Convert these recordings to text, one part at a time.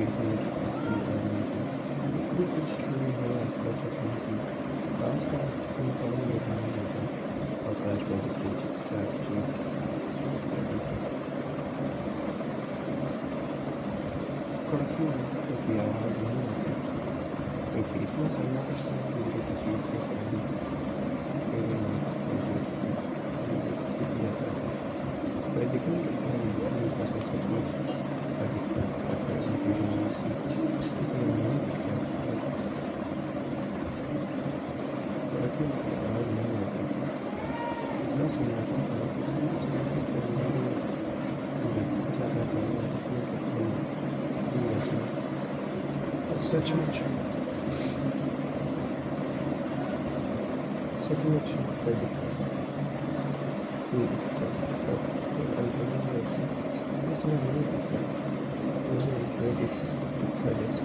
ज़िंदगी की आदमी की कभी कुछ नहीं हो बचत नहीं की आस पास तुम कौन निभाने लगा आकाश में दिखती चुपचाप चीख चीख लगी थी कड़कने की आवाज़ नहीं आती क्योंकि इतना सन्नाटा था मेरी तस्वीर के सामने मेरे में मौजूद थी दिख जाता था मैं दिखने लगता हूँ अपनी पसंद सचमुच अधिक था या फिर उनकी रोमांसी किसी ने नहीं दिखा कड़कने की आवाज़ नहीं आती थी इतना सन्नाटा था कि धीरे चलने से अंधेरे में दिख जाता था और दिखने के पहले ऐसा सचमुच सचमुच दिखता दिखता नहीं दिखता और अंधेरे में ऐसा इसमें नहीं दिखता नहीं दिखता जैसे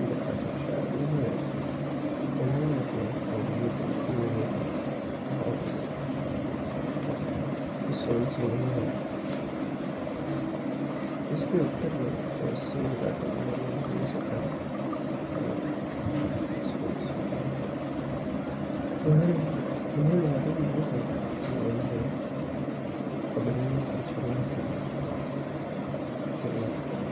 दिखा था शायद उन्होंने अपने अवधि में और सुन से नहीं है इसके उत्तर में और से बातें नहीं सका उन्हें आदत नहीं था कि उन्हें पगड़ने को छोड़ना था पगड़ने को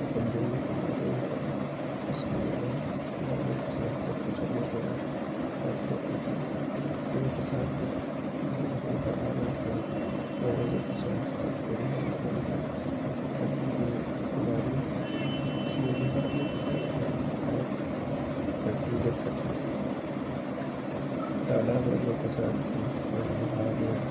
छोड़ना था इसलिए उन्हें साथ करके चलने का फैसला किया उनके साथ उनका आना था और उनके साथ बात करने का हमारी इसलिए करने के साथ तालाब वालों के साथ था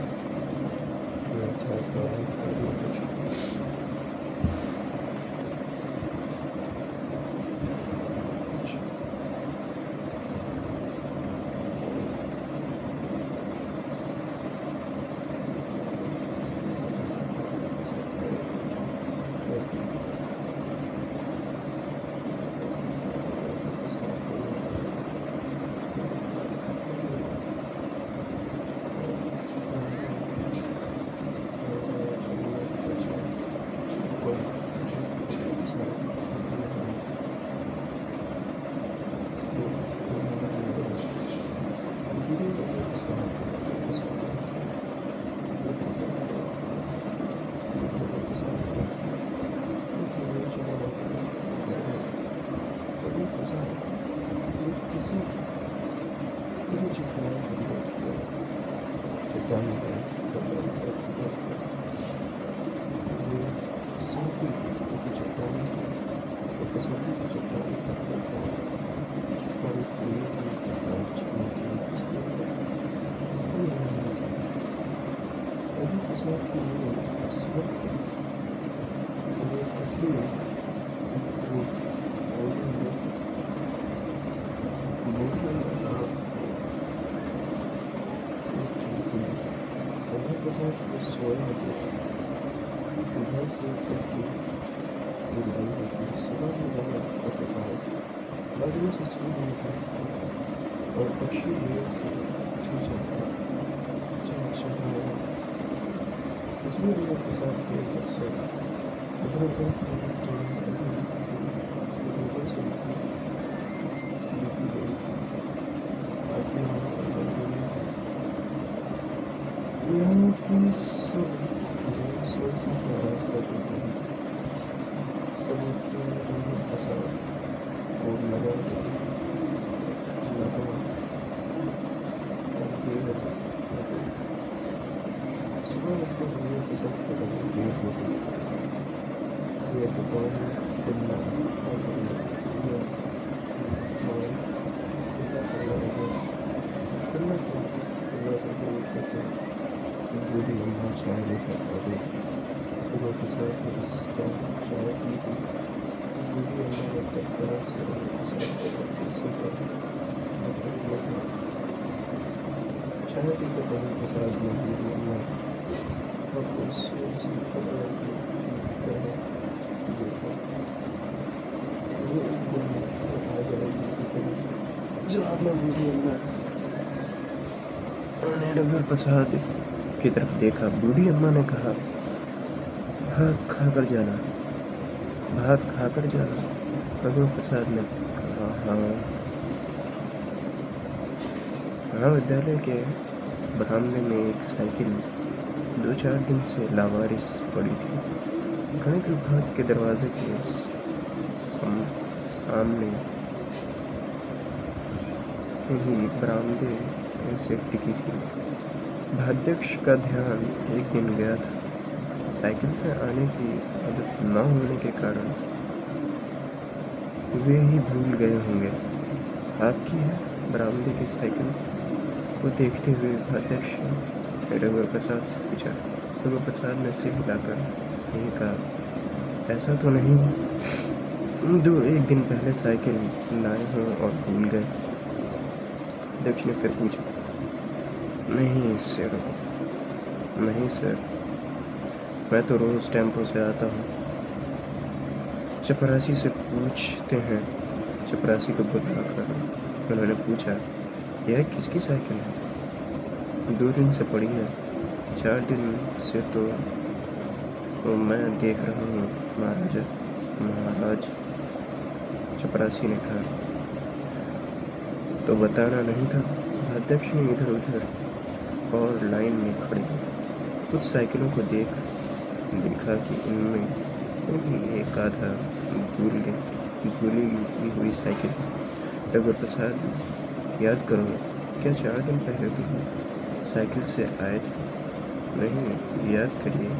कुछ और पक्षी देर से छू जाता इसमें लोगों के साथ एक अक्सर उधर उधर देखी गई यहाँ की सब से रास्ता समुद्र के साथ और लगा सुबह लगभग दुनिया के साथ देर हो गई ये दुकान खुलना बूढ़ी अम्मा चाय लेकर आ गई सुबह के साथ इसका चाय पी थी बूढ़ी अम्मा ने तरह से चाय पीकर बहन के साथ में बूढ़ी अम्मा जब मैं बूढ़ी अम्मा ने डगर प्रसाद की तरफ देखा बूढ़ी अम्मा ने कहा भाग खा कर जाना भात खाकर जाना। रघु प्रसाद ने कहा, हाँ। महाविद्यालय के बरामदे में एक साइकिल 2-4 दिन से लावारिस पड़ी थी। गणित विभाग के दरवाजे के सामने ही बरामदे ऐसे टिकी थी। भाध्यक्ष का ध्यान एक दिन गया था। साइकिल से आने की आदत न होने के कारण वे ही भूल गए होंगे। आपकी है बरामदे की साइकिल को देखते हुए भाध्यक्ष ने रघु प्रसाद से पूछा। रघु प्रसाद ने सिर हिलाकर नहीं कहा, ऐसा तो नहीं 1 दिन पहले साइकिल लाए हों और भूल गए। अध्यक्ष ने फिर पूछा, नहीं सर, मैं तो रोज टेम्पो से आता हूँ। चपरासी से पूछते हैं। चपरासी को बुलाकर उन्होंने पूछा, यह किसकी साइकिल है? 2 दिन से पड़ी है। 4 दिन से तो मैं देख रहा हूँ महाराज। चपरासी ने कहा, तो बताना नहीं था। अध्यक्ष ने इधर उधर और लाइन में खड़ी कुछ साइकिलों को देखा कि इनमें भी एक आधा भूली हुई साइकिल। रघु प्रसाद, याद करो, क्या 4 दिन पहले तुम साइकिल से आए थे? नहीं, याद करिए,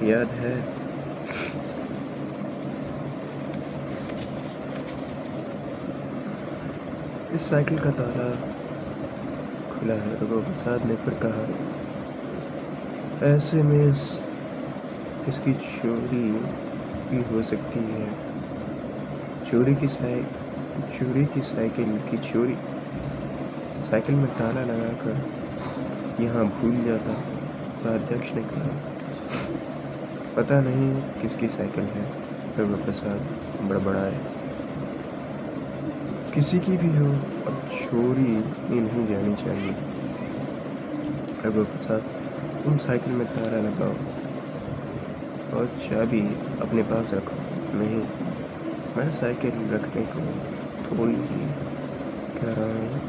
याद है? इस साइकिल का ताला खुला है। रघु प्रसाद ने फिर कहा, ऐसे में इसकी चोरी भी हो सकती है। चोरी की साइकिल में ताला लगाकर यहाँ भूल जाता। अध्यक्ष ने कहा, पता नहीं किसकी साइकिल है। रघु प्रसाद बड़बड़ाए, किसी की भी हो, अब चोरी ही नहीं जानी चाहिए। रघु प्रसाद, तुम साइकिल में ताला लगाओ और चाबी अपने पास रखो। नहीं, मैं साइकिल रखने को थोड़ी ही कह रहा हूँ,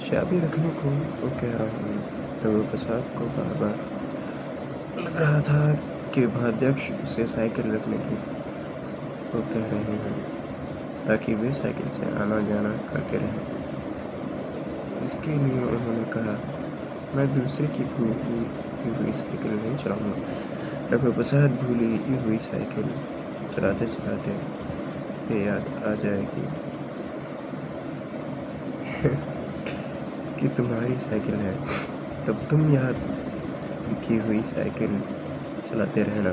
चाबी रखने को तो कह रहा हूँ। रघु प्रसाद को बार बार लग रहा था कि उपाध्यक्ष उसे साइकिल रखने की वो कह रहे हैं ताकि वे साइकिल से आना जाना करते रहें। इसके लिए उन्होंने कहा, मैं दूसरे की भूली हुई साइकिल नहीं चलाऊंगा। रघु प्रसाद भूली हुई साइकिल चलाते चलाते ये याद आ जाएगी कि तुम्हारी साइकिल है, तब तुम याद की हुई साइकिल चलाते रहना।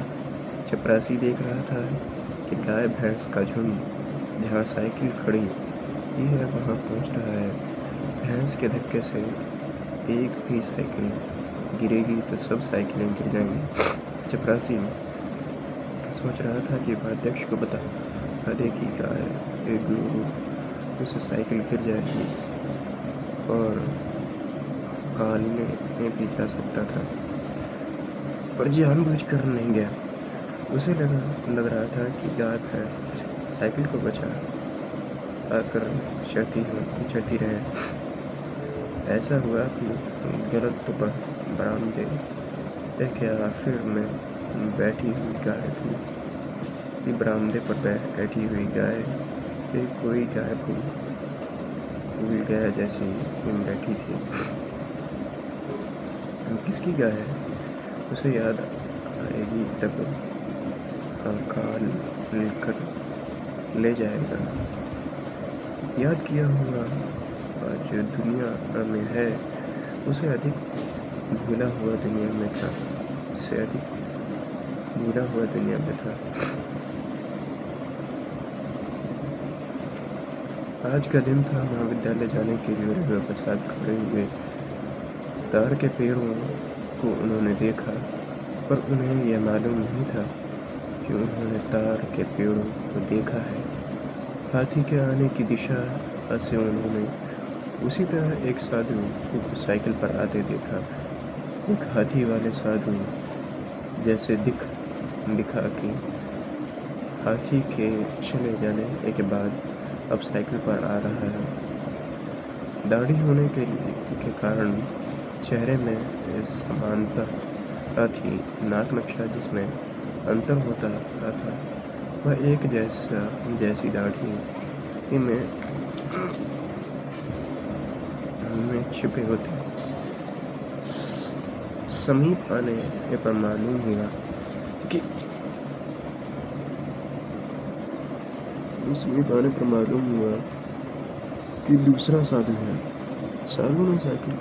चपरासी देख रहा था कि गाय भैंस का झुंड जहाँ साइकिल खड़ी है वहाँ पहुँच रहा है। भैंस के धक्के से एक भी साइकिल गिरेगी तो सब साइकिलें गिर जाएंगी। चपरासी सोच रहा था कि उपाध्यक्ष को बता दे कि गाय उसे साइकिल गिर जाएगी और कालने में भी जा सकता था, पर जानबूझकर नहीं गया। उसे लग रहा था कि गाय भैंस साइकिल को बचा आकर चढ़ती रहे। ऐसा हुआ कि गलत तो बरामदे के आखिर में बैठी हुई गाय थी। बरामदे पर बैठी हुई गाय कोई गाय भूल गया जैसी बैठी थी। किसकी गाय है उसे याद आएगी तब काल लेकर ले जाएगा। याद किया हुआ जो दुनिया में है उसे अधिक भूला हुआ दुनिया में था, उससे अधिक भूला हुआ दुनिया में था। आज का दिन था। महाविद्यालय जाने के लिए रघु प्रसाद खड़े हुए। तार के पेड़ों को उन्होंने देखा, पर उन्हें यह मालूम नहीं था कि उन्होंने तार के पेड़ों को देखा है। हाथी के आने की दिशा से उन्होंने उसी तरह एक साधु को साइकिल पर आते देखा। एक हाथी वाले साधु जैसे दिख दिखा कि हाथी के चले जाने के बाद अब साइकिल पर आ रहा है। दाढ़ी होने के कारण चेहरे में समानता थी। नाक नक्शा जिसमें अंतर होता था वह एक जैसी दाढ़ी में छिपे होते। समीप आने पर मालूम हुआ कि दूसरा साधु है। साधु ने साइकिल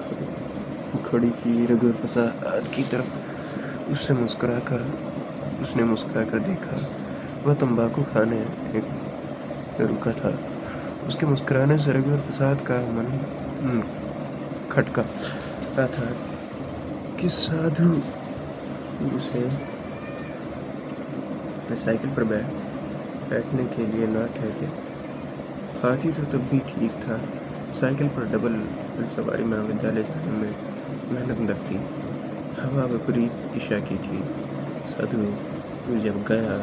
खड़ी की, रघुवर प्रसाद की तरफ उसने मुस्कुराकर देखा। वह तंबाकू खाने रुका था। उसके मुस्कुराने से रघुवर प्रसाद का मन खटका रहा था कि साधु उसे साइकिल पर बैठने के लिए ना कहते। हाथी तो तब भी ठीक था। साइकिल पर डबल सवारी महाविद्यालय जाने में मेहनत लगती। हवा विपरीत दिशा की थी। साधु जब गया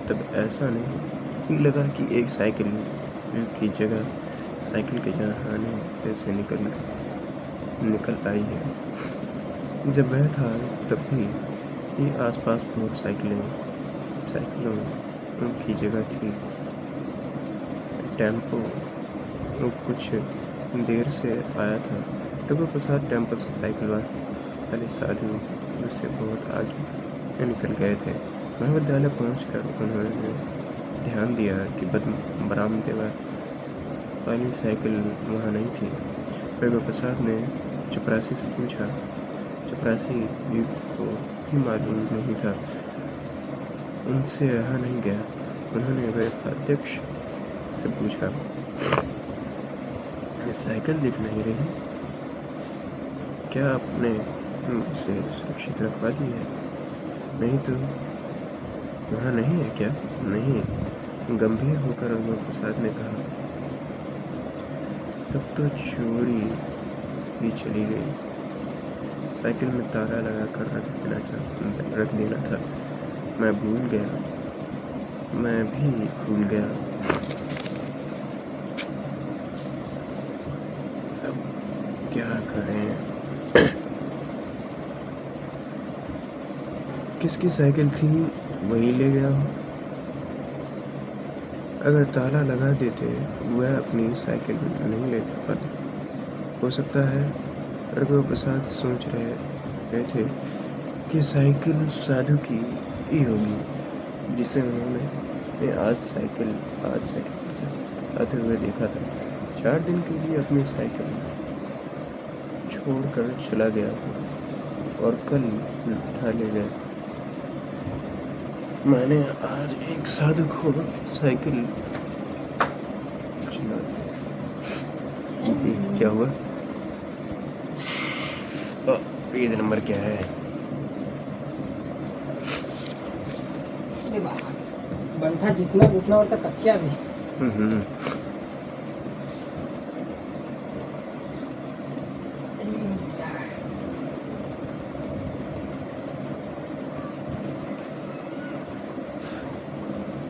तब ऐसा नहीं लगा कि एक साइकिल की जगह साइकिल के जहाने से निकल आई है। जब वह था तब भी आसपास बहुत साइकिलों की जगह थी। टेम्पो कुछ देर से आया था। रघुवर प्रसाद टेम्पो से साइकिल वाले साधु से बहुत आगे निकल गए थे। महाविद्यालय पहुंचकर उन्होंने ध्यान दिया कि बरामदे वाली साइकिल वहाँ नहीं थी। रघुवर प्रसाद ने चपरासी से पूछा। चपरासी को भी मालूम नहीं था। उनसे रहा नहीं गया। उन्होंने वह अध्यक्ष से पूछा, साइकिल दिख नहीं रही, क्या आपने उसे सुरक्षित रखवा दी है? नहीं तो वहाँ नहीं है क्या? नहीं, गंभीर होकर रघुवर प्रसाद ने कहा। तब तो चोरी भी चली गई। साइकिल में ताला लगा कर रख देना था। मैं भी भूल गया। अब क्या करें? किसकी साइकिल थी वही ले गया हो। अगर ताला लगा देते वह अपनी साइकिल नहीं ले जा पाते। हो सकता है रघुवर प्रसाद सोच रहे थे कि साइकिल साधु की ही होगी जिसे उन्होंने आज साइकिल आते हुए देखा था। 4 दिन के लिए अपनी साइकिल छोड़कर चला गया और कल उठा ले गया। मैंने आज एक साधु को साइकिल चला दी। क्या हुआ? पेज नंबर क्या है? बंठा जितना उतना और का तकिया भी।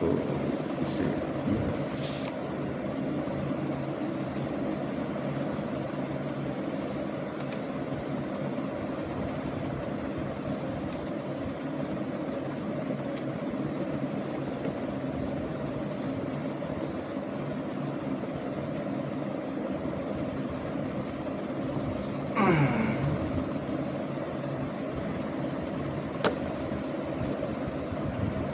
तो